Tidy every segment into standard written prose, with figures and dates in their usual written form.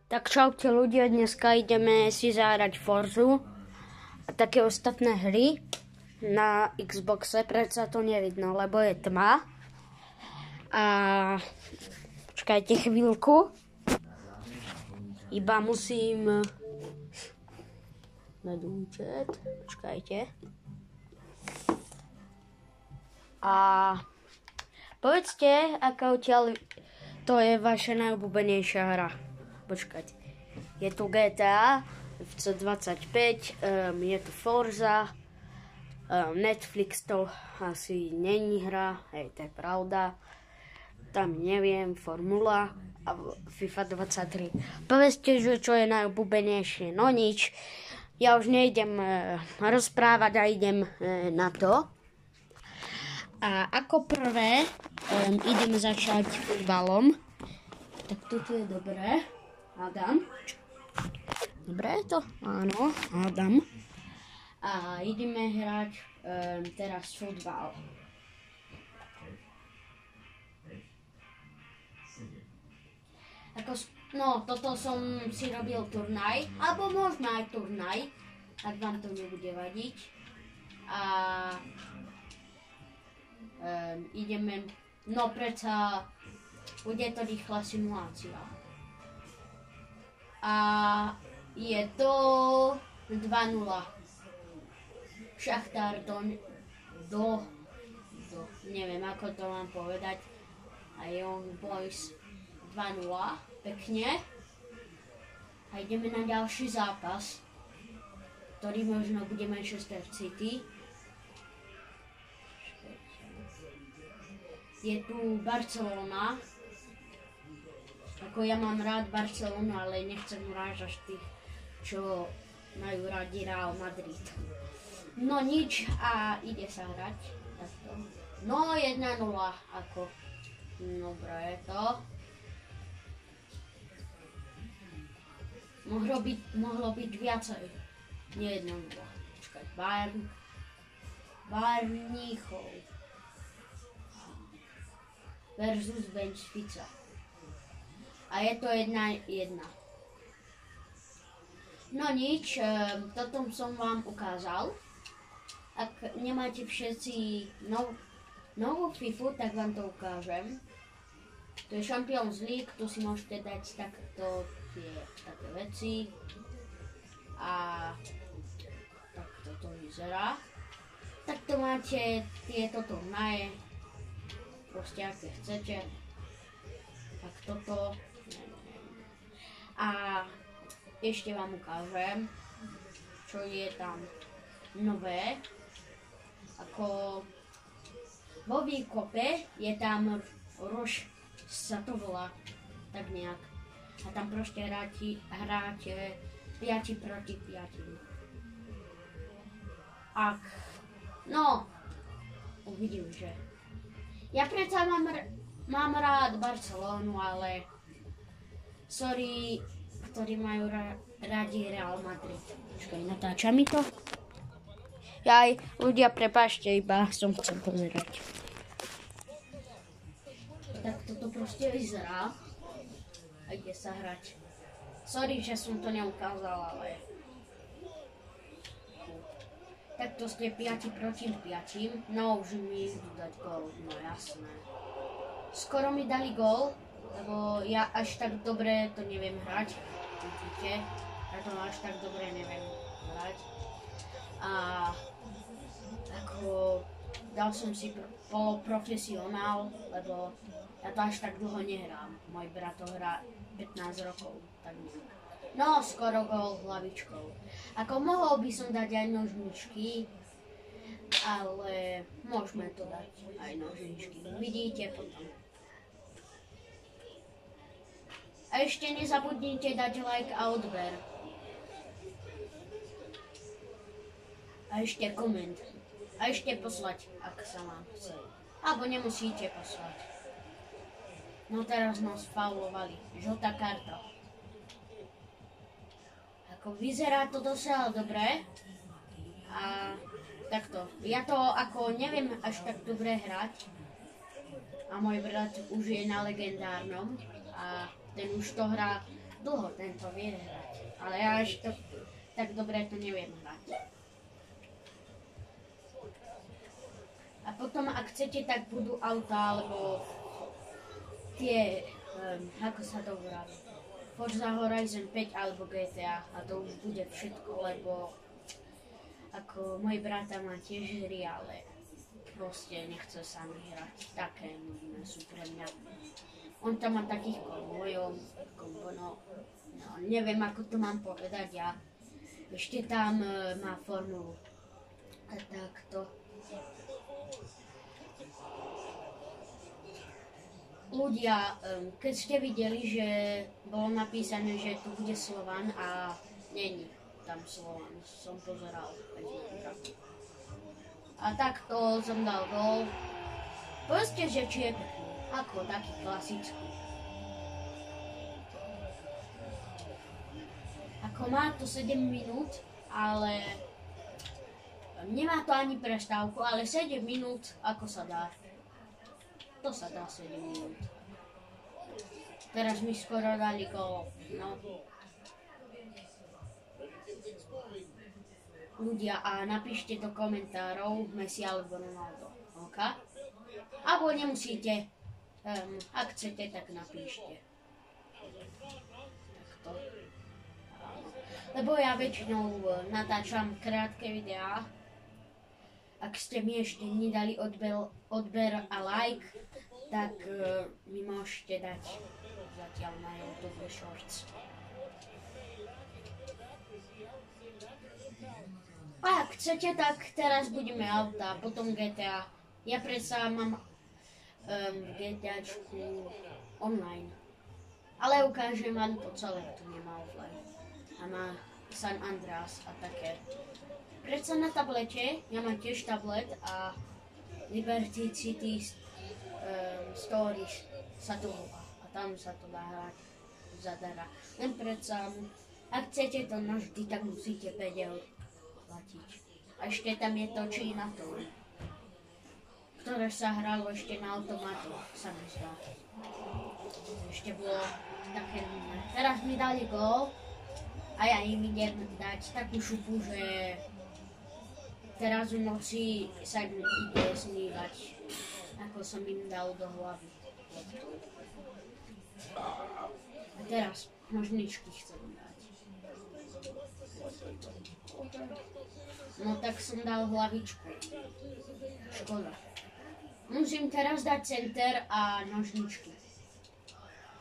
Tak čaute ľudia, dneska ideme si zahrať Forzu a také ostatné hry na Xboxe, predsa to nevidno, lebo je tma. A počkajte chvíľku, iba musím na účet, počkajte. A povedzte, aká odtiaľ to je vaša najobľúbenejšia hra. Počkať, je tu GTA, FC25, je tu Forza, Netflix to asi není hra, hej, to je pravda. Tam neviem, Formula a FIFA 23. Povedzte, že čo je najobľúbenejšie, no nič. Ja už nejdem rozprávať a idem na to. A ako prvé idem začať futbalom. Tak toto je dobré. Hádam. Dobre je to? Áno, hádam. A ideme hrať teraz futbal. No, toto som si robil turnaj, alebo možno aj turnaj, ak vám to nebude vadiť. A ideme, no predsa bude to rýchla simulácia. A je to 2-0. Šachtár do neviem ako to mám povedať. A Young Boys 2-0. Pekne. A ideme na ďalší zápas, ktorý možno bude Manchester City. Je tu Barcelona. Ako ja mám rád Barcelonu, ale nechcem urážať tých, čo majú radi Real Madrid. No nič a ide sa hrať. Takto. No 1-0 ako. Dobre je to. Mohlo byť viacej. Nie 1-0. Počkaj, Bayern Mníchov versus Benfica. A je to 1-1. No nič, toto som vám ukázal. Ak nemáte všetci novú FIFU, tak vám to ukážem. To je Champions League, tu si môžete dať takto také veci. A takto to vyzerá. Takto máte tieto turnaje. Proste aké chcete. Tak toto. A ešte vám ukážem, čo je tam nové. Ako vo výkope je tam rož, sa to volá, tak nejak. A tam proste hráte 5 proti 5. No, uvidím, že. Ja predsa mám rád Barcelonu, ale sorry, ktorí majú radi Real Madrid. Počkaj, natáča mi to? Jaj, ľudia, prepáčte, iba som chcel pozerať. Tak toto proste vyzerá. A ide sa hrať. Sorry, že som to neukázal, ale takto ste 5 proti 5. No, už mi idú dať gól, no jasné. Skoro mi dali gól, lebo ja až tak dobre to neviem hrať. Vidíte? Ja to až tak dobre neviem hrať. A ako dal som si poloprofesionál, lebo ja to až tak dlho nehrám. Môj brat to hrá 15 rokov. Tak no, skoro gól hlavičkou. Ako mohol by som dať aj nožničky, ale môžeme to dať aj nožničky. Vidíte potom. A ešte nezabudnite dať like a odber. A ešte koment. A ešte poslať, ak sa vám chce. Alebo nemusíte poslať. No teraz nás faulovali. Žltá karta. Ako vyzerá to dosiaľ dobre. A takto. Ja to ako neviem až tak dobre hrať. A môj brat už je na legendárnom. A ten už to hrá dlho tento vie hrať, ale ja ešte tak dobre to neviem hrať. A potom, ak chcete, tak budú auta, alebo tie, ako sa to volá, Forza Horizon 5 alebo GTA, a to už bude všetko, lebo ako môj brata má tiež hry, ale proste nechce sa mi hrať, také nudné sú pre mňa. On tam má takých konvojov, no, neviem ako to mám povedať, ja ešte tam má formulu a takto. Ľudia, keď ste videli, že bolo napísané, že tu bude Slovan a není tam Slovan, som pozeral. A takto som dal gól. Povedzte, že či je pekný, ako taký klasický. Ako má to 7 minút, ale nemá to ani prestávku, ale 7 minút, ako sa dá. To sa dá 7 minút. Teraz mi skoro dali gól, no. Ľudia, a napíšte do komentárov Messi alebo Ronaldo, ok? Alebo nemusíte, ak chcete, tak napíšte. Takto. Lebo ja väčšinou natáčam krátke videá. Ak ste mi ešte nedali odber a like, tak mi môžete dať zatiaľ na YouTube Shorts. A ak chcete, tak teraz budeme auta, potom GTA. Ja predsa mám GTAčku online. Ale ukážem vám to celé, to nemá offline. A má San Andreas a také. Predsa na tablete, ja mám tiež tablet a Liberty City Stories sa to volá a tam sa to dá hrať zadara. Len predsa, ak chcete to navždy, tak musíte 5 eur platiť. A ešte tam je to či na to, ktoré sa hralo ešte na automatu, sa mi zdá. Ešte bolo také nudné. Teraz mi dali gól a ja im idem dať takú šupu, že teraz v noci sa mi ide snívať, ako som im dal do hlavy. A teraz nožničky chcem dať. No tak som dal hlavičku. Škoda. Musím teraz dať center a nožničky.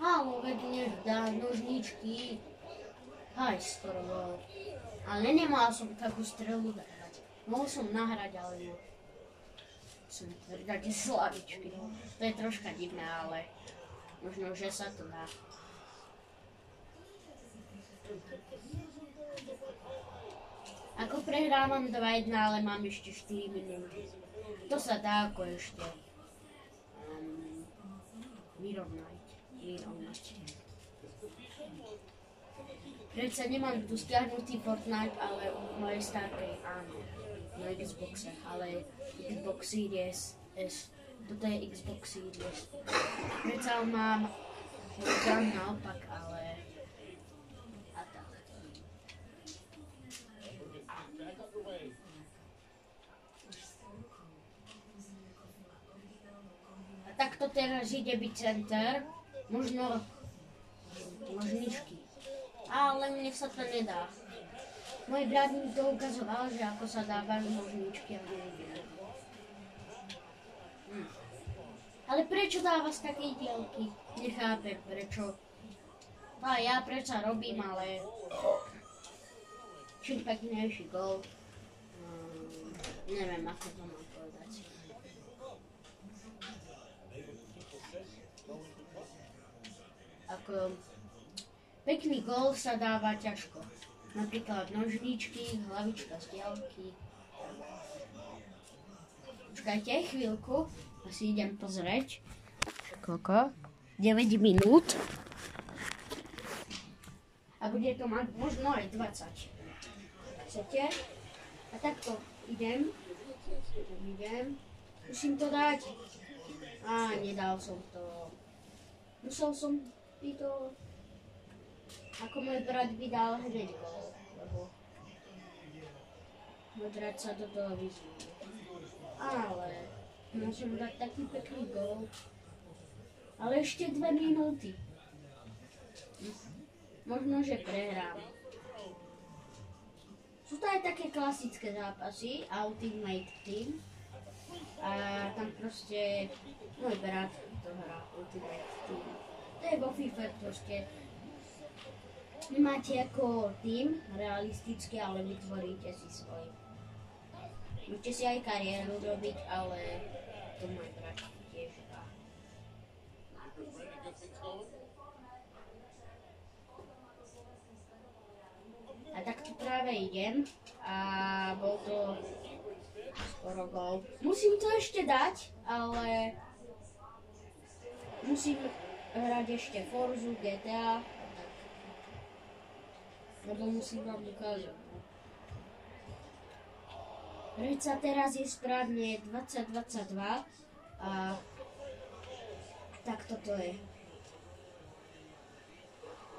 Áno, veď nech dá nožničky. Aj skoro bol. Ale nemal som takú strelu dať. Mohol som nahrať, ale no. Som dať slavičky. To je troška divné, ale možno, že sa to dá. Ako prehrávam 2-1, ale mám ešte 4 minúty. To sa dá ako ešte vyrovnať. Predsa nemám tu stiahnutý Fortnite, ale v mojej starkej áno. Na Xboxe, ale Xbox Series S. Toto je Xbox Series. Predsa mám naopak, ale a tak. A takto teraz ide byť center, možno nožničky. Ale mne sa to nedá. Môj brat mi to ukazoval, že ako sa dávajú nožničky a neviem. Ale prečo dáva z takej diaľky? Nechápem prečo. A ja predsa robím, ale čím peknejší gól. Neviem, ako to mám povedať. Ako pekný gól sa dáva ťažko. Napríklad nožničky, hlavička z diaľky. Počkajte chvíľku, asi idem pozrieť. Koľko? 9 minút. A bude to mať možno aj 20. Chcete? A takto idem. Musím to dať. Nedal som to. Musel som to ako môj brat vydal hneď gól, lebo môj brat sa do toho vyzvúl. Ale môžem dať taký pekný gól. Ale ešte 2 minúty. Možno, že prehrám. Sú to aj také klasické zápasy, Ultimate Team. A tam proste môj brat to hrá Ultimate Team. To je vo FIFA proste. Vy máte ako tým realisticky, ale vytvoríte si svoj. Môžete si aj kariéru robiť, ale to môj brat tiež hrá. A tak tu práve idem a bol to skoro gól. Musím to ešte dať, ale musím hrať ešte Forzu, GTA, lebo musím vám ukázať. Reca teraz je správne 2022 a tak toto je.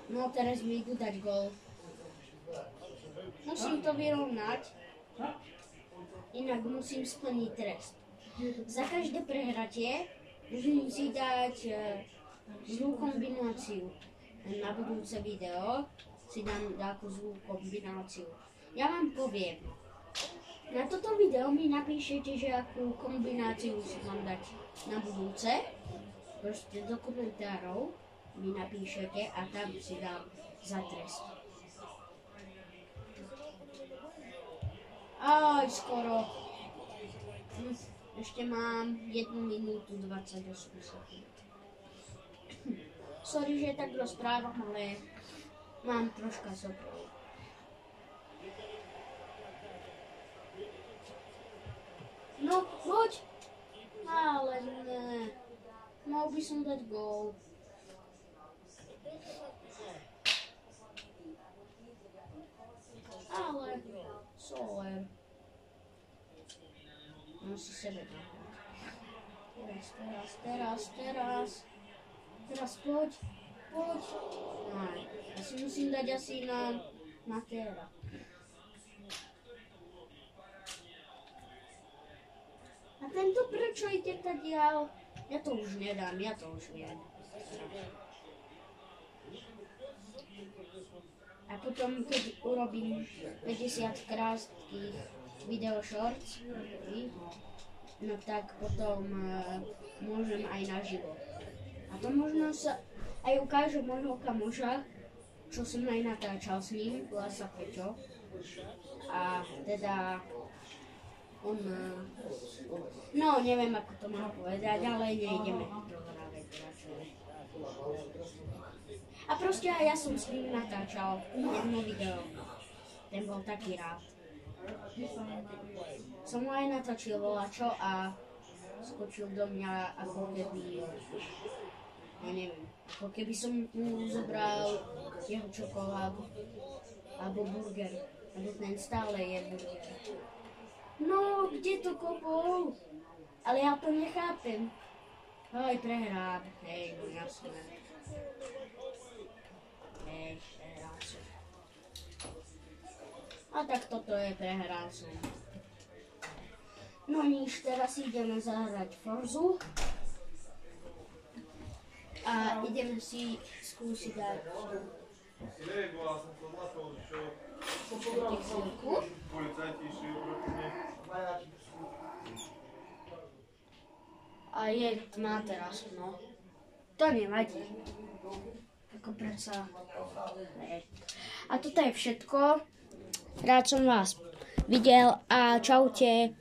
No teraz mi idú dať gól. Musím to vyrovnať, inak musím splniť trest. Za každé prehratie musím si dať zlú kombináciu. Na budúce video si dám takú zlú kombináciu. Ja vám poviem. Na toto video mi napíšete, že akú kombináciu si mám dať na budúce. Proste do komentárov mi napíšete a tam si dám za trest. Aj skoro. Ešte mám 1 minútu 28 sekúnd. Sorry, že tak rozprávam, ale mám troška soprov. No, poď! Ale ne. Mal by som dať gól. Ale Soler. Musí sebe dať. Teraz poď. Aj, ja si musím dať asi na Matera. A tento prečo ide tadiaľ? Ja to už nedám, ja to už viem. A potom, keď urobím 50 krátkých video shorts, no tak potom môžem aj naživo. A to možno sa aj ukážem môjho kamoša, čo som aj natáčal s ním, volá sa Peťo. A teda on, no neviem ako to mám povedať, ale nejdeme to hrávať radšej. A proste aj ja som s ním natáčal jedno video. Ten bol taký rád. Som mu aj natočil volačo a skočil do mňa ako keby, ja neviem, ako keby som mu zobral jeho čokoládu alebo burger, lebo ten stále je burger. No, kde to kopol? Ale ja to nechápem. Hej, prehrám. Hej, no jasné. Hej, prehral som. A tak toto je, prehral som. No nič, teraz ideme zahrať Forzu. A ideme si skúsiť dať chvíľku. A je tma teraz, no. To nevadí. Ako predsa. A toto je všetko. Rád som vás videl a čaute.